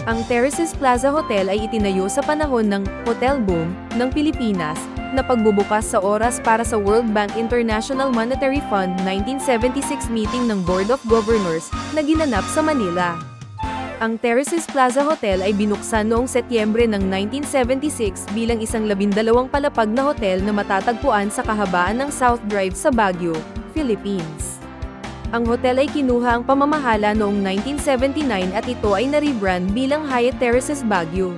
Ang Terraces Plaza Hotel ay itinayo sa panahon ng Hotel Boom ng Pilipinas, na pagbubukas sa oras para sa World Bank International Monetary Fund 1976 meeting ng Board of Governors na ginanap sa Manila. Ang Terraces Plaza Hotel ay binuksan noong Setyembre ng 1976 bilang isang 12 palapag na hotel na matatagpuan sa kahabaan ng South Drive sa Baguio, Philippines. Ang hotel ay kinuha ang pamamahala noong 1979 at ito ay na-rebrand bilang Hyatt Terraces Baguio.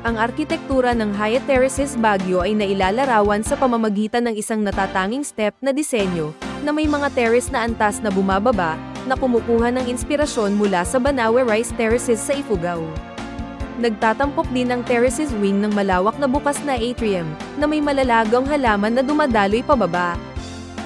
Ang arkitektura ng Hyatt Terraces Baguio ay nailalarawan sa pamamagitan ng isang natatanging step na disenyo, na may mga terrace na antas na bumababa, na kumukuha ng inspirasyon mula sa Banawe Rice Terraces sa Ifugao. Nagtatampok din ang terraces wing ng malawak na bukas na atrium, na may malalagang halaman na dumadaloy pababa.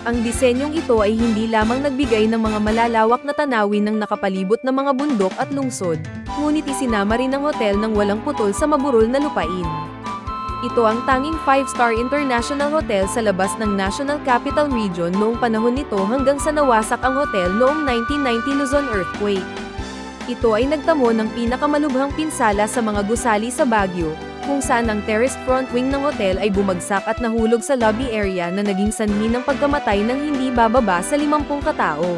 Ang disenyong ito ay hindi lamang nagbigay ng mga malalawak na tanawin ng nakapalibot na mga bundok at lungsod, ngunit isinama rin ng hotel ng walang putol sa maburol na lupain. Ito ang tanging 5-star international hotel sa labas ng National Capital Region noong panahon nito hanggang sa nawasak ang hotel noong 1990 Luzon earthquake. Ito ay nagtamo ng pinakamalubhang pinsala sa mga gusali sa Baguio, kung saan ang terraced front wing ng hotel ay bumagsak at nahulog sa lobby area na naging sanhi ng pagkamatay ng hindi bababa sa 50 katao.